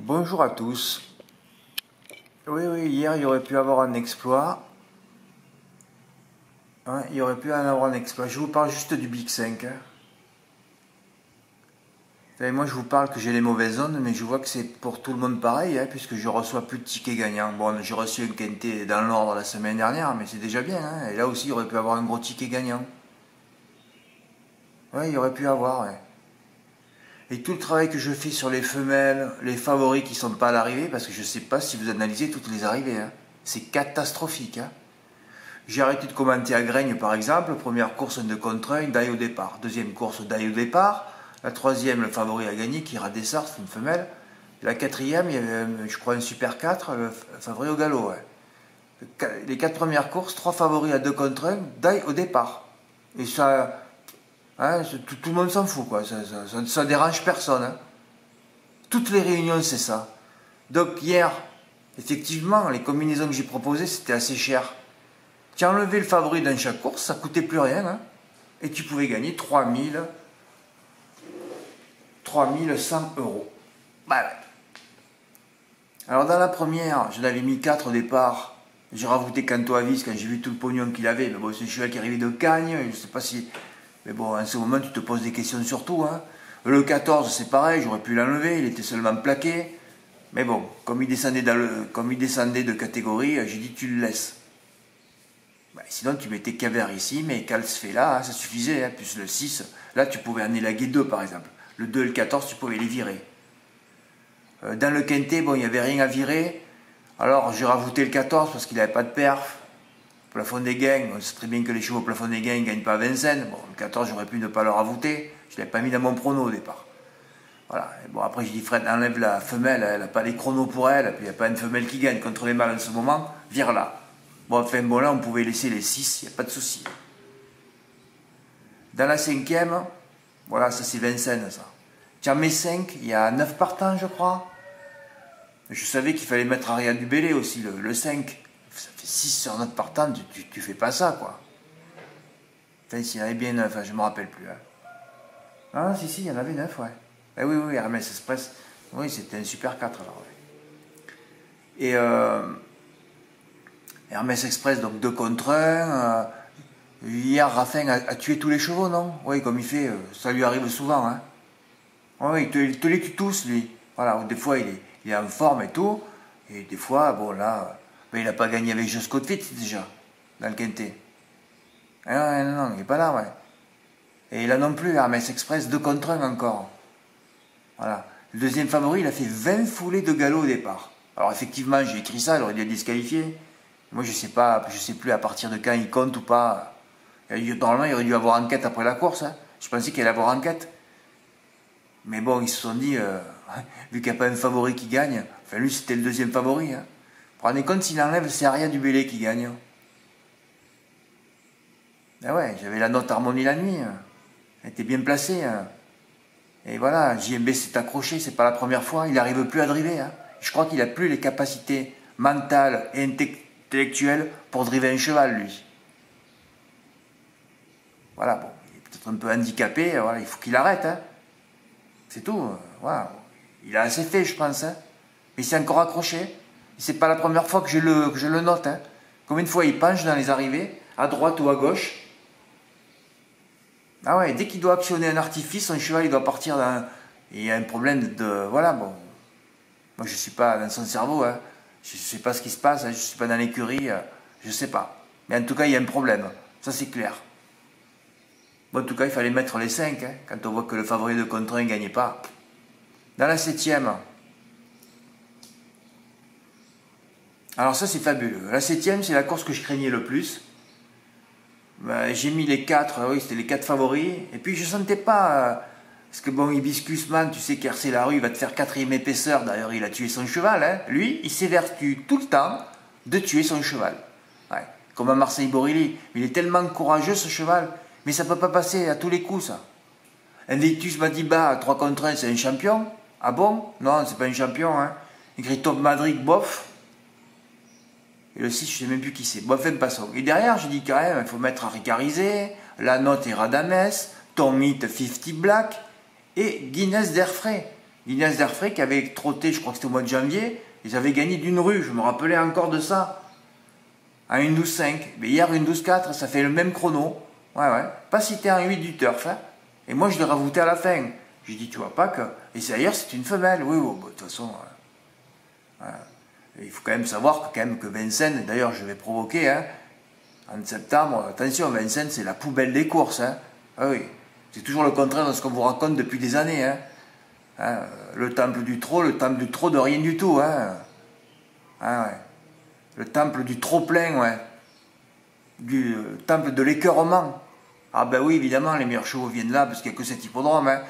Bonjour à tous. Oui, hier il y aurait pu avoir un exploit. Il y aurait pu en avoir un exploit. Je vous parle juste du Big 5. Vous savez, moi je vous parle que j'ai les mauvaises ondes, mais je vois que c'est pour tout le monde pareil, puisque je reçois plus de tickets gagnants. Bon, j'ai reçu un quintet dans l'ordre la semaine dernière, mais c'est déjà bien. Et là aussi, il y aurait pu avoir un gros ticket gagnant. Il y aurait pu avoir, Et tout le travail que je fais sur les femelles, les favoris qui sont pas à l'arrivée, parce que je sais pas si vous analysez toutes les arrivées, c'est catastrophique. J'ai arrêté de commenter à Graigne par exemple, première course 2 contre 1, die au départ. Deuxième course, die au départ. La troisième, le favori a gagné, qui ira Dessart, c'est une femelle. La quatrième, il y avait, je crois, un Super 4, le favori au galop. Les 4 premières courses, 3 favoris à 2 contre 1, die au départ. Et ça, tout le monde s'en fout, quoi. Ça dérange personne. Toutes les réunions, c'est ça. Donc hier, effectivement, les combinaisons que j'ai proposées, c'était assez cher. Tu as enlevé le favori dans chaque course, ça ne coûtait plus rien. Et tu pouvais gagner 3100 euros. Voilà. Alors dans la première, je l'avais mis 4 au départ. J'ai rajouté Canto Avis quand j'ai vu tout le pognon qu'il avait. Mais bon, c'est un cheval qui arrivait de Cagnes. Je ne sais pas si... Mais bon, en ce moment, tu te poses des questions sur tout. Le 14, c'est pareil, j'aurais pu l'enlever. Il était seulement plaqué. Mais bon, comme il descendait de catégorie, j'ai dit tu le laisses. Sinon, tu mettais Caver ici, mais Calsfait là, ça suffisait, plus le 6. Là, tu pouvais en élaguer 2, par exemple. Le 2 et le 14, tu pouvais les virer. Dans le quintet, bon, il n'y avait rien à virer. Alors, j'ai rajouté le 14 parce qu'il n'avait pas de perf. Plafond des gains, on sait très bien que les chevaux au plafond des gains ne gagnent pas 20 cents. Bon, le 14, j'aurais pu ne pas le rajouter. Je ne l'avais pas mis dans mon prono au départ. Voilà. Et bon, après, j'ai dit, Fred, enlève la femelle, elle n'a pas les chronos pour elle, puis il n'y a pas une femelle qui gagne contre les mâles en ce moment, vire-la. Bon, enfin, bon, là, on pouvait laisser les 6, il n'y a pas de souci. Dans la cinquième, voilà, ça c'est Vincennes, ça. Tu en mets 5, il y a 9 partants, je crois. Je savais qu'il fallait mettre Aria du Bélé aussi, le 5. Ça fait 6 sur 9 partants, tu fais pas ça, quoi. Enfin, s'il y en avait bien 9, je ne me rappelle plus. Ah, si, il y en avait 9, ouais. Oui, Hermès Express, oui, c'était un Super 4, alors, Et... Hermès Express, donc 2 contre 1. Hier, Raffin a tué tous les chevaux, non? Oui, comme il fait, ça lui arrive souvent. Oui, il te les tue tous, lui. Voilà, des fois, il est en forme et tout. Et des fois, bon, là, il n'a pas gagné avec Josco de Fit, déjà, dans le quintet. Non, il n'est pas là, ouais. Et là non plus, Hermès Express, 2 contre 1 encore. Voilà. Le deuxième favori, il a fait 20 foulées de galop au départ. Alors, effectivement, j'ai écrit ça, il aurait dû être disqualifié. Moi, je sais plus à partir de quand il compte ou pas. Normalement, il aurait dû avoir enquête après la course. Je pensais qu'il allait avoir enquête. Mais bon, ils se sont dit, vu qu'il n'y a pas un favori qui gagne, enfin lui, c'était le deuxième favori. Prenez compte, s'il enlève, c'est Aria du Bélé qui gagne. J'avais la note harmonie la nuit. Elle était bien placée. Et voilà, JMB s'est accroché, c'est pas la première fois. Il n'arrive plus à driver. Je crois qu'il n'a plus les capacités mentales et intellectuel pour driver un cheval, lui. Voilà, bon, il est peut-être un peu handicapé, voilà, il faut qu'il arrête. C'est tout, voilà. Il a assez fait, je pense. Mais il s'est encore accroché. Et c'est pas la première fois que je le note. Combien de fois il penche dans les arrivées, à droite ou à gauche. Dès qu'il doit actionner un artifice, son cheval, il doit partir dans... Il y a un problème de... Voilà, bon. Moi, je ne suis pas dans son cerveau, Je ne sais pas ce qui se passe, je ne suis pas dans l'écurie, je ne sais pas. Mais en tout cas, il y a un problème, ça c'est clair. Bon, en tout cas, il fallait mettre les 5, quand on voit que le favori de contre 1 ne gagnait pas. Dans la 7e, alors ça c'est fabuleux. La 7e, c'est la course que je craignais le plus. J'ai mis les 4, oui, c'était les 4 favoris. Et puis je ne sentais pas... Parce que bon, Hibiscus Man, tu sais qu'RC Larue, il va te faire 4e épaisseur. D'ailleurs, il a tué son cheval. Lui, il s'évertue tout le temps de tuer son cheval. Comme à Marseille Borilli. Il est tellement courageux, ce cheval. Mais ça ne peut pas passer à tous les coups, ça. Invictus Madiba, à 3 contre 1, c'est un champion. Ah bon? Non, c'est pas un champion. Écrit Top Madrid, bof. Et le 6, je ne sais même plus qui c'est. Bon, enfin, passons. Et derrière, je dis quand même, il faut mettre Ricarizé, La Note et Radames, Tomit 50 Black, et Guinness d'Airfray. Ignace Derfray qui avait trotté, je crois que c'était au mois de janvier, ils avaient gagné d'une rue, je me rappelais encore de ça. À une 12,5. Mais hier, une 12,4, ça fait le même chrono. Ouais, ouais. Pas cité en 8 du turf. Hein. Et moi, je l'ai rajouté à la fin. J'ai dit, tu vois pas que. Et d'ailleurs, c'est une femelle. Oui, oui, bah, de toute façon. Il faut quand même savoir que Vincennes, d'ailleurs, je vais provoquer. Hein, en septembre, attention, Vincennes, c'est la poubelle des courses. Hein. Ah oui. C'est toujours le contraire de ce qu'on vous raconte depuis des années. Hein. Hein, le temple du trot de rien du tout. Hein. Ah, ouais. Le temple du trop-plein, ouais. Du temple de l'écœurement. Ah ben oui, évidemment, les meilleurs chevaux viennent là, parce qu'il n'y a que cet hippodrome. Hein.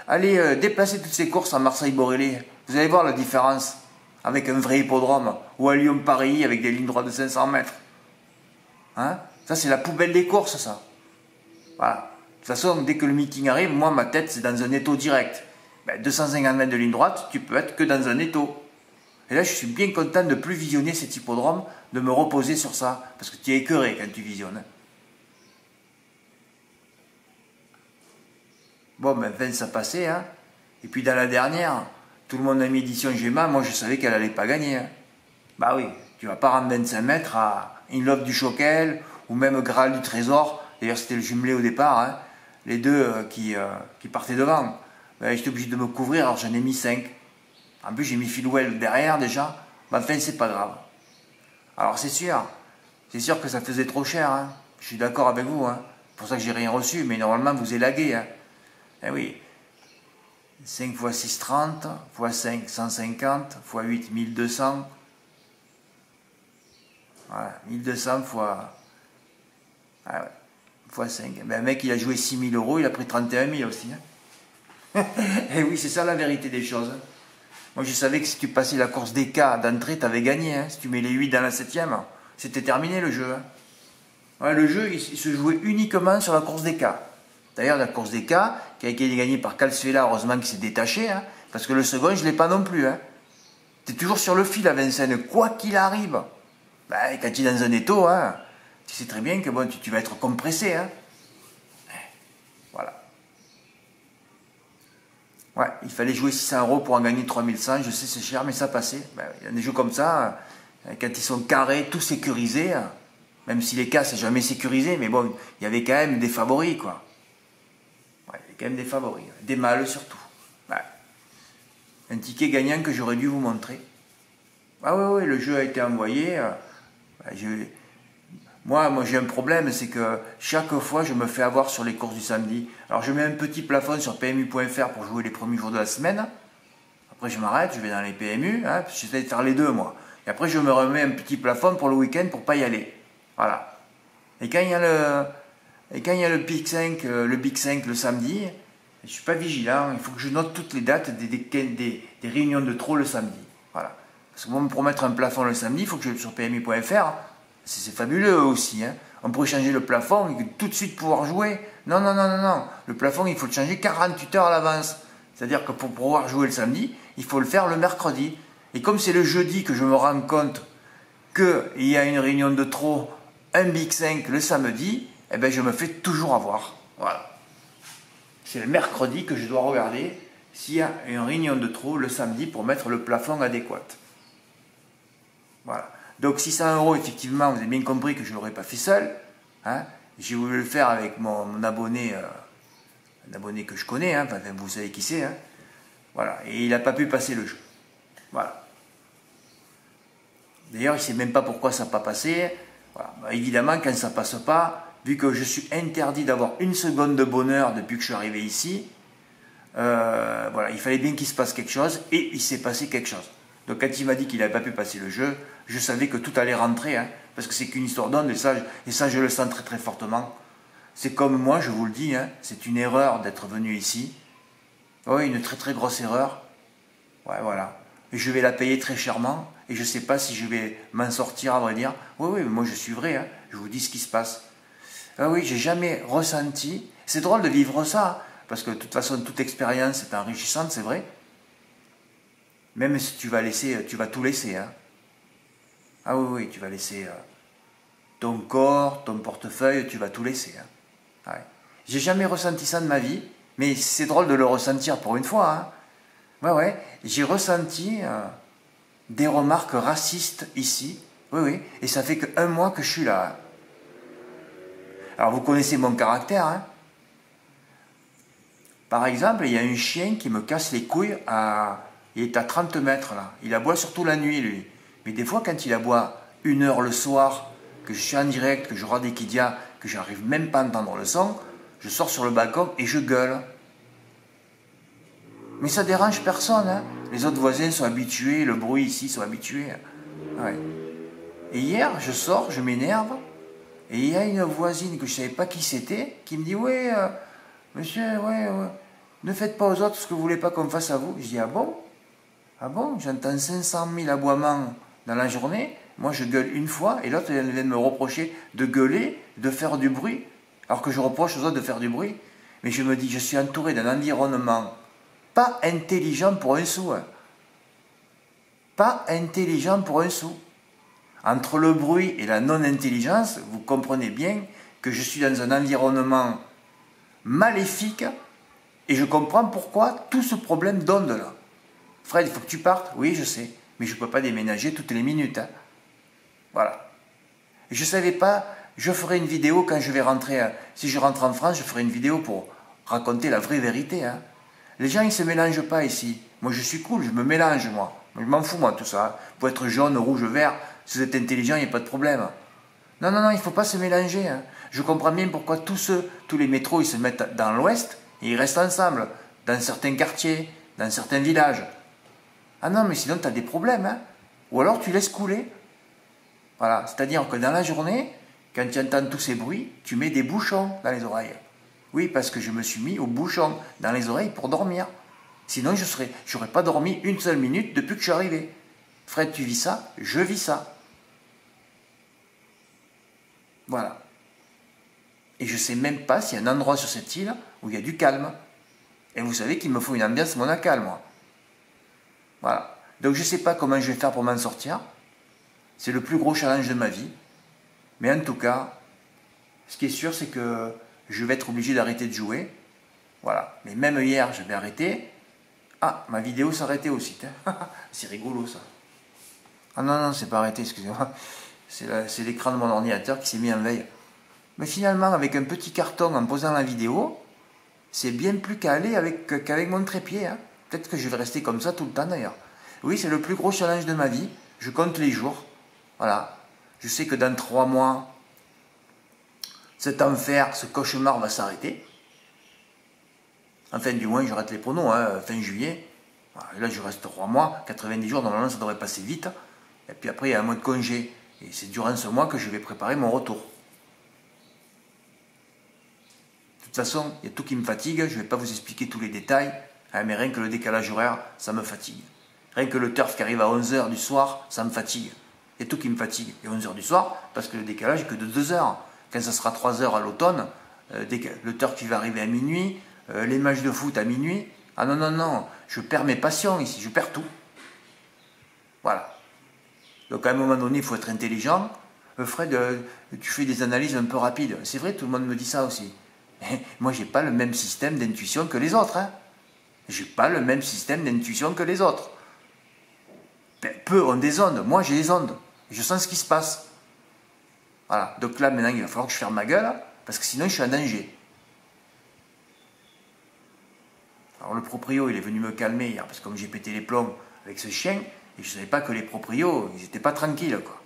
Allez, déplacez toutes ces courses à Marseille-Borélé. Vous allez voir la différence avec un vrai hippodrome. Ou à Lyon-Paris, avec des lignes droites de 500 mètres. Hein? Ça, c'est la poubelle des courses, ça. Voilà. De toute façon, dès que le meeting arrive, moi, ma tête, c'est dans un étau direct. Ben, 250 mètres de ligne droite, tu peux être que dans un étau. Et là, je suis bien content de ne plus visionner cet hippodrome, de me reposer sur ça, parce que tu es écœuré quand tu visionnes. Bon, ben, Vince a passé, hein. Et puis dans la dernière, tout le monde a mis édition Gemma, moi je savais qu'elle n'allait pas gagner. Hein. Bah oui, tu vas pas rendre 25 mètres à In Love du Choquel, ou même Graal du Trésor, d'ailleurs c'était le jumelé au départ, hein. Les deux qui partaient devant. Ben, j'étais obligé de me couvrir, alors j'en ai mis 5. En plus, j'ai mis Philwell derrière déjà. Mais enfin, c'est pas grave. Alors, c'est sûr que ça faisait trop cher. Hein. Je suis d'accord avec vous. Hein. C'est pour ça que j'ai rien reçu. Mais normalement, vous élaguez. Hein. Eh oui. 5 x 6, 30. x 5, 150. x 8, 1200. Voilà. 1200 fois. Ah ouais. Fois 5. Ben, un mec, il a joué 6 000 euros. Il a pris 31 000 aussi. Hein. Eh oui, c'est ça la vérité des choses. Hein. Moi, je savais que si tu passais la course des cas d'entrée, tu avais gagné. Hein. Si tu mets les 8 dans la 7e, c'était terminé le jeu. Hein. Ouais, le jeu, il se jouait uniquement sur la course des cas. D'ailleurs, la course des cas, qui a été gagnée par Calcela, heureusement qu'il s'est détaché, hein, parce que le second, je ne l'ai pas non plus. Hein. Tu es toujours sur le fil à Vincennes, quoi qu'il arrive. Ben, quand tu es dans un étau, hein, tu sais très bien que bon, tu vas être compressé. Hein. Voilà. Ouais, il fallait jouer 600 € pour en gagner 3100, je sais c'est cher, mais ça passait. Ben, il y a des jeux comme ça, quand ils sont carrés, tout sécurisés, même si les cas c'est jamais sécurisé, mais bon, il y avait quand même des favoris, quoi. Ouais, il y avait quand même des favoris, des mâles surtout. Ouais. Un ticket gagnant que j'aurais dû vous montrer. Ah ouais, le jeu a été envoyé. Moi j'ai un problème, c'est que chaque fois je me fais avoir sur les courses du samedi. Alors je mets un petit plafond sur PMU.fr pour jouer les premiers jours de la semaine. Après je m'arrête, je vais dans les PMU, hein, j'essaie de faire les deux moi. Et après je me remets un petit plafond pour le week-end pour pas y aller. Voilà. Et quand il y a le Big 5, le samedi, je suis pas vigilant, il faut que je note toutes les dates des réunions de trop le samedi. Voilà. Parce que pour mettre un plafond le samedi, il faut que je sur PMU.fr. C'est fabuleux aussi. Hein. On pourrait changer le plafond et tout de suite pouvoir jouer. Non. Le plafond, il faut le changer 48 heures à l'avance. C'est-à-dire que pour pouvoir jouer le samedi, il faut le faire le mercredi. Et comme c'est le jeudi que je me rends compte qu'il y a une réunion de trop, un Big 5 le samedi, eh ben je me fais toujours avoir. Voilà. C'est le mercredi que je dois regarder s'il y a une réunion de trop le samedi pour mettre le plafond adéquat. Voilà. Donc 600 €, effectivement, vous avez bien compris que je ne l'aurais pas fait seul. Hein. J'ai voulu le faire avec mon abonné, un abonné que je connais, hein, enfin, vous savez qui c'est. Hein. Voilà. Et il n'a pas pu passer le jeu. Voilà. D'ailleurs, il ne sait même pas pourquoi ça n'a pas passé. Voilà. Bah, évidemment, quand ça ne passe pas, vu que je suis interdit d'avoir une seconde de bonheur depuis que je suis arrivé ici, voilà, il fallait bien qu'il se passe quelque chose, et il s'est passé quelque chose. Donc quand il m'a dit qu'il n'avait pas pu passer le jeu, je savais que tout allait rentrer, hein, parce que c'est qu'une histoire d'onde, et ça je le sens très très fortement. C'est comme moi, je vous le dis, hein, c'est une erreur d'être venu ici. Oui, une très très grosse erreur. Ouais, voilà. Et je vais la payer très chèrement, et je ne sais pas si je vais m'en sortir, à vrai dire. Oui, mais moi je suis vrai, hein, je vous dis ce qui se passe. Ah oui, j'ai jamais ressenti, c'est drôle de vivre ça, parce que de toute façon, toute expérience est enrichissante, c'est vrai. Même si tu vas tout laisser. Hein. Ah oui, tu vas laisser ton corps, ton portefeuille, tu vas tout laisser. Hein. Ouais. J'ai jamais ressenti ça de ma vie, mais c'est drôle de le ressentir pour une fois. Hein. Ouais, j'ai ressenti des remarques racistes ici. Oui, et ça fait que 1 mois que je suis là. Hein. Alors vous connaissez mon caractère, hein. Par exemple, il y a un chien qui me casse les couilles il est à 30 mètres là. Il aboie surtout la nuit lui. Mais des fois quand il aboie 1 heure le soir, que je suis en direct, que je regarde Equidia, que j'arrive même pas à entendre le son, je sors sur le balcon et je gueule. Mais ça dérange personne, hein. Les autres voisins sont habitués, le bruit ici sont habitués. Ouais. Et hier, je sors, je m'énerve, et il y a une voisine que je ne savais pas qui c'était, qui me dit « Ouais, monsieur, ouais, ne faites pas aux autres ce que vous voulez pas qu'on fasse à vous. » Je dis « Ah bon? Ah bon? J'entends 500 000 aboiements dans la journée, moi je gueule une fois, et l'autre elle vient me reprocher de gueuler, de faire du bruit, alors que je reproche aux autres de faire du bruit. Mais je me dis, je suis entouré d'un environnement pas intelligent pour un sou. Hein. Pas intelligent pour un sou. Entre le bruit et la non-intelligence, vous comprenez bien que je suis dans un environnement maléfique et je comprends pourquoi tout ce problème d'onde là. Fred, il faut que tu partes. Oui, je sais, mais je ne peux pas déménager toutes les minutes. Hein. Voilà. Et je ne savais pas, je ferai une vidéo quand je vais rentrer. Si je rentre en France, je ferai une vidéo pour raconter la vraie vérité. Hein. Les gens, ils ne se mélangent pas ici. Moi, je suis cool, je me mélange, moi. Je m'en fous, moi, tout ça. Pour être jaune, rouge, vert, si vous êtes intelligent, il n'y a pas de problème. Non, il ne faut pas se mélanger. Hein. Je comprends bien pourquoi tous les métros, ils se mettent dans l'ouest et ils restent ensemble, dans certains quartiers, dans certains villages. Ah non, mais sinon, tu as des problèmes. Hein. Ou alors, tu laisses couler. Voilà, c'est-à-dire que dans la journée, quand tu entends tous ces bruits, tu mets des bouchons dans les oreilles. Oui, parce que je me suis mis aux bouchons dans les oreilles pour dormir. Sinon, je n'aurais pas dormi une seule minute depuis que je suis arrivé. Fred, tu vis ça? Je vis ça. Voilà. Et je ne sais même pas s'il y a un endroit sur cette île où il y a du calme. Et vous savez qu'il me faut une ambiance monacale, moi. Voilà. Donc je ne sais pas comment je vais faire pour m'en sortir. C'est le plus gros challenge de ma vie. Mais en tout cas, ce qui est sûr, c'est que je vais être obligé d'arrêter de jouer. Voilà. Mais même hier, j'avais arrêté. Ah, ma vidéo s'arrêtait aussi. C'est rigolo, ça. Ah non, c'est pas arrêté, excusez-moi. C'est l'écran de mon ordinateur qui s'est mis en veille. Mais finalement, avec un petit carton en posant la vidéo, c'est bien plus calé qu'avec mon trépied. Hein. Peut-être que je vais rester comme ça tout le temps, d'ailleurs. Oui, c'est le plus gros challenge de ma vie. Je compte les jours. Voilà. Je sais que dans 3 mois, cet enfer, ce cauchemar va s'arrêter. Enfin, du moins, je rate les pronos, hein, fin juillet. Voilà, là, je reste 3 mois, 90 jours, normalement, ça devrait passer vite. Et puis après, il y a un mois de congé. Et c'est durant ce mois que je vais préparer mon retour. De toute façon, il y a tout qui me fatigue. Je ne vais pas vous expliquer tous les détails. Hein, mais rien que le décalage horaire, ça me fatigue. Rien que le turf qui arrive à 11 h du soir, ça me fatigue. Il y a tout qui me fatigue. Et 11 h du soir, parce que le décalage est que de 2 heures. Quand ça sera 3 heures à l'automne, le turf qui va arriver à minuit, les matchs de foot à minuit. Ah non, je perds mes passions ici, je perds tout. Voilà. Donc à un moment donné, il faut être intelligent. Fred, tu fais des analyses un peu rapides. C'est vrai, tout le monde me dit ça aussi. Moi, j'ai pas le même système d'intuition que les autres. Hein. J'ai pas le même système d'intuition que les autres. Ben, peu ont des ondes, moi j'ai des ondes. Je sens ce qui se passe. Voilà. Donc là, maintenant, il va falloir que je ferme ma gueule, parce que sinon, je suis en danger. Alors le proprio, il est venu me calmer hier, parce que comme j'ai pété les plombs avec ce chien, et je ne savais pas que les proprios, ils n'étaient pas tranquilles, quoi.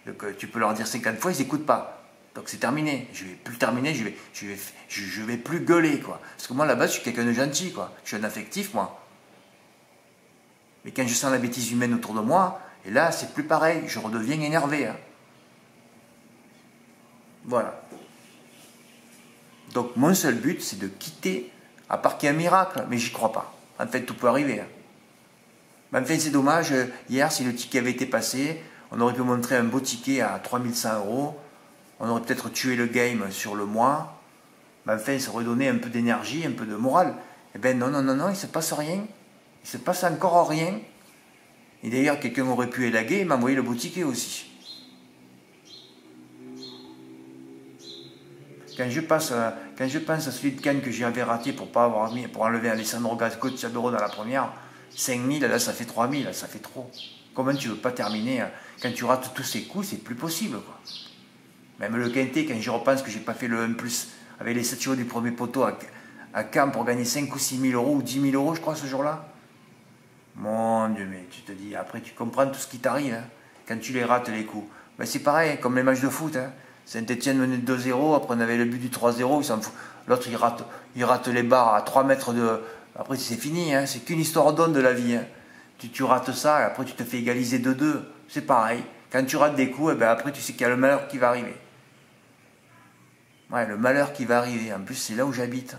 Donc tu peux leur dire 50 fois, ils n'écoutent pas. Donc c'est terminé. Je ne vais plus le terminer, je vais plus gueuler, quoi. Parce que moi, là-bas, je suis quelqu'un de gentil, quoi. Je suis un affectif, moi. Mais quand je sens la bêtise humaine autour de moi, et là, c'est plus pareil, je redeviens énervé. Hein. Voilà. Donc mon seul but, c'est de quitter, à part qu'il y ait un miracle, mais j'y crois pas. En fait, tout peut arriver. Hein. Mais enfin, c'est dommage, hier, si le ticket avait été passé, on aurait pu montrer un beau ticket à 3100 €, on aurait peut-être tué le game sur le mois, mais enfin, ça aurait donné un peu d'énergie, un peu de morale. Eh bien non, il ne se passe rien. Il se passe encore rien. Et d'ailleurs, quelqu'un aurait pu élaguer et m'envoyer le beau ticket aussi. Quand je pense à celui de Cannes que j'avais raté pour enlever Alessandro Coachadoro dans la première, 5000, là ça fait 3000, ça fait trop. Comment tu veux pas terminer quand tu rates tous ces coups, c'est plus possible, quoi. Même le quintet, quand j'y repense que j'ai pas fait le 1+, avec les 7 chevaux du premier poteau à Caen pour gagner 5 ou 6 000 euros ou 10 000 euros, je crois, ce jour-là. Mon Dieu, mais tu te dis, après tu comprends tout ce qui t'arrive, hein, quand tu les rates les coups. Ben, c'est pareil, comme les matchs de foot. Hein. Saint-Etienne menait de 2-0, après on avait le but du 3-0, il s'en fout. L'autre il rate les barres à 3 mètres de. Après c'est fini, hein, c'est qu'une histoire d'onde de la vie. Hein. Tu rates ça, et après tu te fais égaliser 2-2. C'est pareil. Quand tu rates des coups, et ben après tu sais qu'il y a le malheur qui va arriver. Ouais, le malheur qui va arriver. En plus, c'est là où j'habite.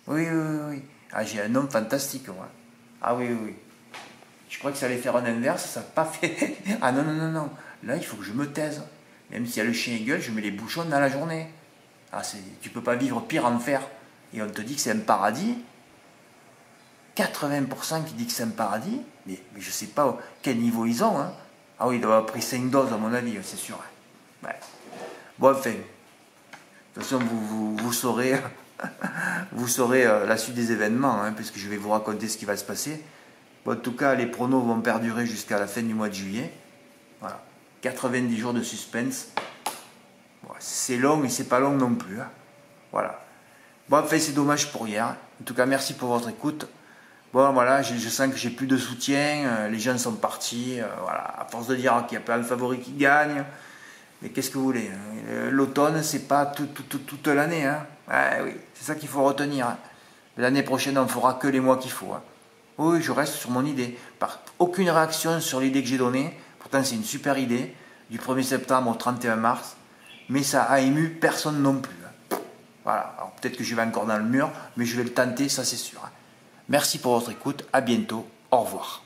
Oui, oui, oui, oui. Ah, j'ai un homme fantastique, moi. Ah oui, oui, oui. Je crois que ça allait faire un inverse, ça n'a pas fait. Ah non, non, non, non. Là, il faut que je me taise. Même s'il y a le chien et gueule, je mets les bouchons dans la journée. Ah, tu peux pas vivre pire en fer. Et on te dit que c'est un paradis. 80% qui dit que c'est un paradis. Mais je sais pas quel niveau ils ont. Hein. Ah oui, ils doivent avoir pris 5 doses, à mon avis, c'est sûr. Ouais. Bon, enfin. De toute façon, vous saurez, vous saurez la suite des événements, hein, puisque je vais vous raconter ce qui va se passer. Bon, en tout cas, les pronos vont perdurer jusqu'à la fin du mois de juillet. Voilà. 90 jours de suspense. Bon, c'est long, mais c'est pas long non plus. Hein. Voilà. Bon, enfin, c'est dommage pour hier. En tout cas, merci pour votre écoute. Bon, voilà, je sens que j'ai plus de soutien. Les gens sont partis. Voilà. À force de dire qu'il n'y a pas un favori qui gagne. Mais qu'est-ce que vous voulez? L'automne, c'est pas toute l'année. Hein. Ouais, oui, c'est ça qu'il faut retenir. Hein. L'année prochaine, on ne fera que les mois qu'il faut. Hein. Oui, je reste sur mon idée. Aucune réaction sur l'idée que j'ai donnée. Pourtant, c'est une super idée. Du 1er septembre au 31 mars. Mais ça a ému personne non plus. Hein. Voilà. Alors peut-être que je vais encore dans le mur, mais je vais le tenter, ça c'est sûr. Hein. Merci pour votre écoute. À bientôt. Au revoir.